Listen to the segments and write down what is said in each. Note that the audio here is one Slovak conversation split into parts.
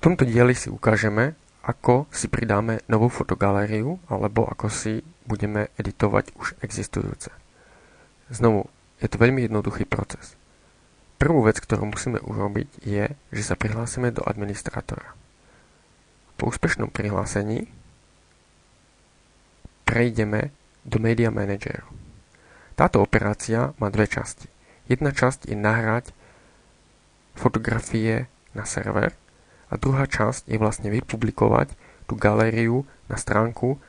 tomto dieli si ukážeme, ako si pridáme novú fotogalériu alebo ako si budeme editovať už existujúce. Znovu, je to veľmi jednoduchý proces. Prvú vec, ktorú musíme urobiť, je, že sa prihlásime do administrátora. Po úspešnom prihlásení prejdeme do Media Manageru. Táto operácia má dve časti. Jedna časť je nahrať fotografie na server a druhá časť je vlastne vypublikovať tú galériu na stránku,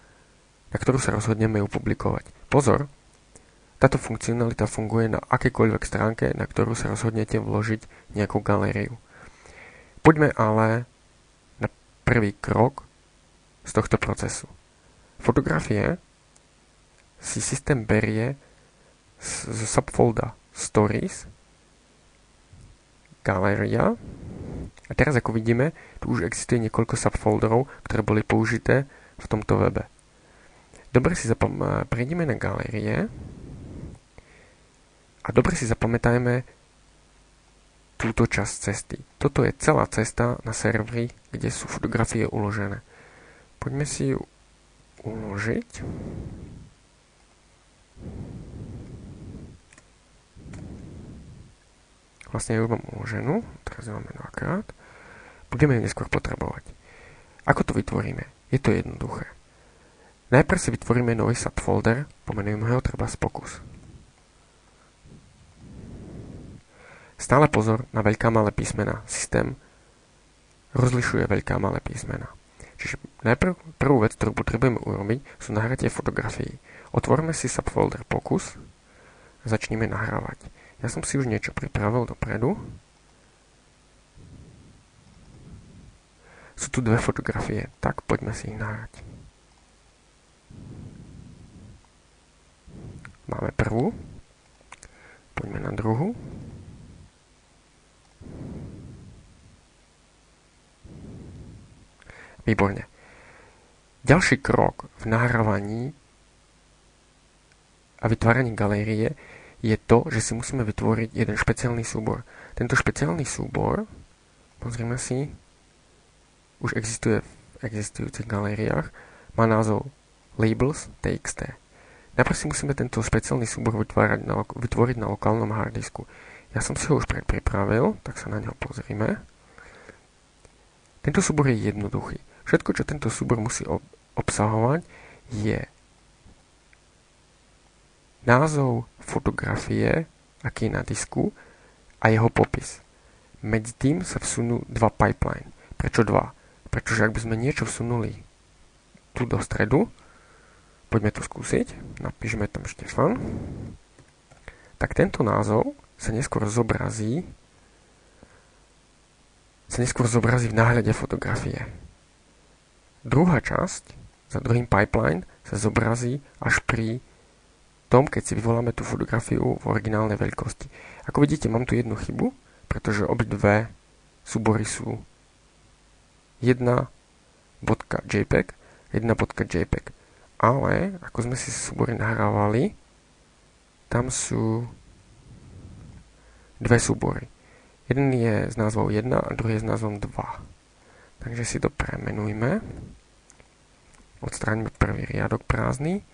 na ktorú sa rozhodneme ju publikovať. Pozor, táto funkcionalita funguje na akékoľvek stránke, na ktorú sa rozhodnete vložiť nejakú galériu. Poďme ale na prvý krok z tohto procesu. Fotografie si systém berie z subfolda Stories, Galéria. A teraz, ako vidíme, tu už existuje niekoľko subfolderov, ktoré boli použité v tomto webe. Dobre si prejdeme na galérie a dobre si zapamätajme túto časť cesty. Toto je celá cesta na serveri, kde sú fotografie uložené. Poďme si ju uložiť. Vlastne ju mám uloženú, teraz ju máme dvakrát. Budeme ju neskôr potrebovať. Ako to vytvoríme? Je to jednoduché. Najprv si vytvoríme nový subfolder, pomenujeme ho treba Pokus. Stále pozor na veľká malé písmena. Systém rozlišuje veľká malé písmena. Čiže najprv prvú vec, ktorú potrebujeme urobiť, sú nahratie fotografií. Otvoríme si subfolder Pokus a začneme nahrávať. Ja som si už niečo pripravil dopredu. Sú tu dve fotografie, tak poďme si ich nahrať. Máme prvú. Poďme na druhú. Výborne. Ďalší krok v nahrávaní a vytváraní galérie je to, že si musíme vytvoriť jeden špeciálny súbor. Tento špeciálny súbor, pozrime si, už existuje v existujúcich galériách, má názov labels.txt. Najprv si musíme tento špeciálny súbor vytvoriť na lokálnom harddisku. Ja som si ho už predpripravil, tak sa na neho pozrime. Tento súbor je jednoduchý. Všetko, čo tento súbor musí obsahovať, je názov fotografie, aký je na disku, a jeho popis. Medzi tým sa vsunú dva pipeline. Prečo dva? Pretože ak by sme niečo vsunuli tu do stredu, poďme to skúsiť, napíšeme tam Štefan, tak tento názov sa neskôr zobrazí v náhľade fotografie. Druhá časť, za druhým pipeline, sa zobrazí až pri tom, keď si vyvoláme tú fotografiu v originálnej veľkosti. Ako vidíte, mám tu jednu chybu, pretože obidve súbory sú 1.jpg, 1.jpg. Ale, ako sme si súbory nahrávali, tam sú dve súbory. Jeden je s názvom 1 a druhý je s názvom 2. Takže si to premenujme. Odstráňme prvý riadok prázdny.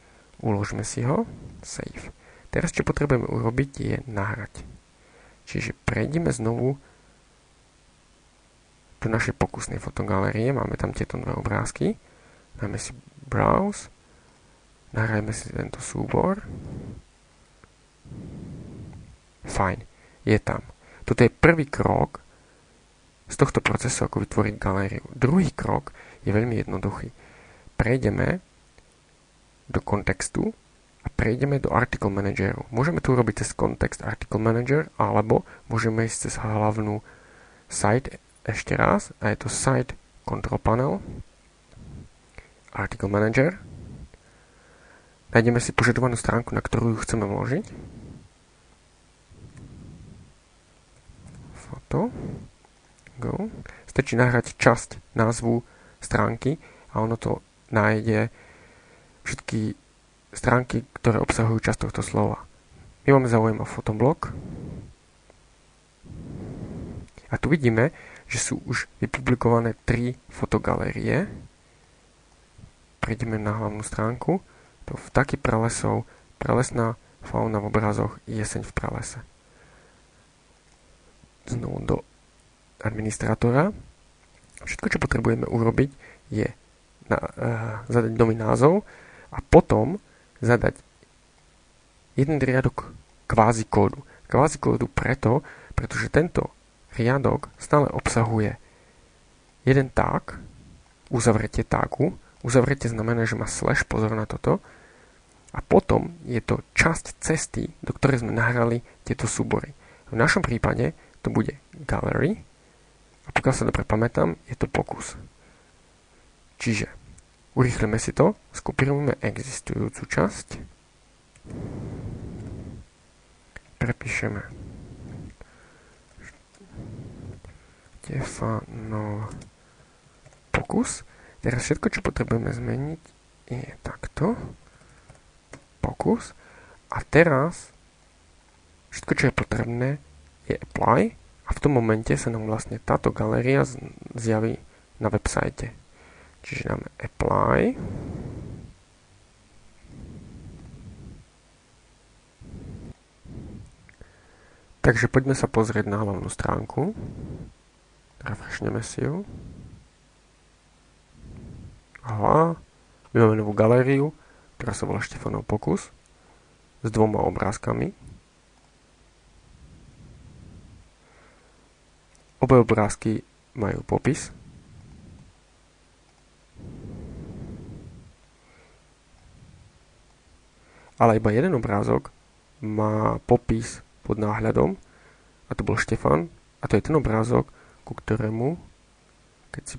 Uložme si ho, save. Teraz, čo potrebujeme urobiť, je nahrať. Čiže prejdeme znovu do našej pokusnej fotogalérie. Máme tam tieto dve obrázky. Dáme si browse. Nahrajme si tento súbor. Fajn, je tam. Toto je prvý krok z tohto procesu, ako vytvoriť galériu. Druhý krok je veľmi jednoduchý. Prejdeme do kontextu a prejdeme do Article Manageru. Môžeme to urobiť cez Context Article Manager, alebo môžeme ísť cez hlavnú site ešte raz, a je to Site Control Panel, Article Manager. Nájdeme si požadovanú stránku, na ktorú ju chceme vložiť. Foto. Go. Stačí nahrať časť názvu stránky a ono to nájde všetky stránky, ktoré obsahujú časť tohto slova. My máme záujem o fotoblog. A A tu vidíme, že sú už vypublikované 3 fotogalérie. Prejdeme na hlavnú stránku. To vtáky pralesov, pralesná fauna v obrazoch, jeseň v pralese. Znovu do administrátora. Všetko, čo potrebujeme urobiť, je zadať nový názov a potom zadať jeden riadok kvázi kódu. Kvázi kódu pretože tento riadok stále obsahuje jeden tag, uzavretie tagu. Uzavretie znamená, že má slash, pozor na toto. A potom je to časť cesty, do ktorej sme nahrali tieto súbory. V našom prípade to bude gallery. A pokiaľ sa dobre pamätám, je to pokus. Čiže urýchlime si to, skopírujeme existujúcu časť, prepíšeme Štefanov pokus. Teraz všetko, čo potrebujeme zmeniť, je takto. Pokus. A teraz všetko, čo je potrebné, je apply. A v tom momente sa nám vlastne táto galéria zjaví na website. Čiže dáme apply. Takže poďme sa pozrieť na hlavnú stránku. Refreshneme si ju. Aha, my máme novú galériu, ktorá sa volá Štefanov pokus, s 2 obrázkami. Obe obrázky majú popis. Ale iba jeden obrázok má popis pod náhľadom, a to bol Štefan, a to je ten obrázok, ku ktorému, keď si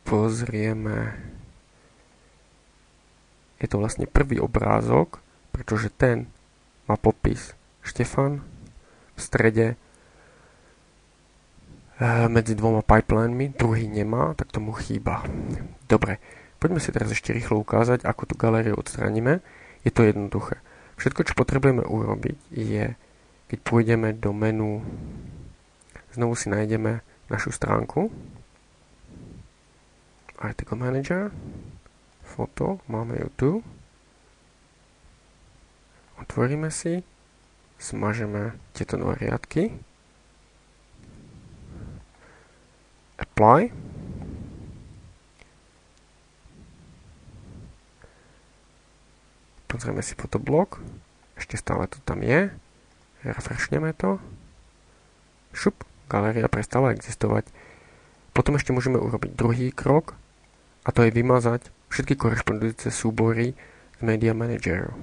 pozrieme, je to vlastne prvý obrázok, pretože ten má popis Štefan v strede medzi 2 pipelinemi, druhý nemá, tak tomu chýba. Dobre, poďme si teraz ešte rýchlo ukázať, ako tú galériu odstránime. Je to jednoduché. Všetko, čo potrebujeme urobiť, je, keď pôjdeme do menu, znovu si nájdeme našu stránku, Article Manager, foto, máme ju tu. Otvoríme si, smažeme tieto nové riadky, apply, pozrieme si fotoblok, ešte stále to tam je, refreshneme to, šup, galéria prestala existovať. Potom ešte môžeme urobiť druhý krok, a to je vymazať všetky korešpondujúce súbory z Media Manageru.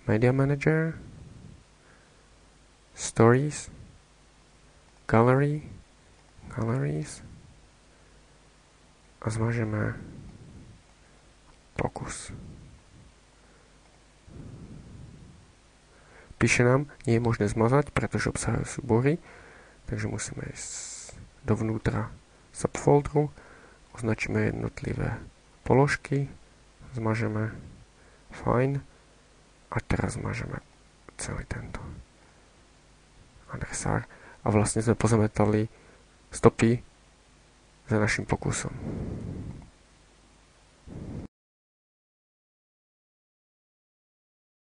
Media Manager, Stories, Gallery, Galleries a zmažeme pokus. Píše nám, nie je možné zmazať, pretože obsahujú súbory, takže musíme ísť dovnútra subfolderu, označíme jednotlivé položky, zmažeme fine a teraz zmažeme celý tento adresár a vlastne sme pozametali stopy za našim pokusom.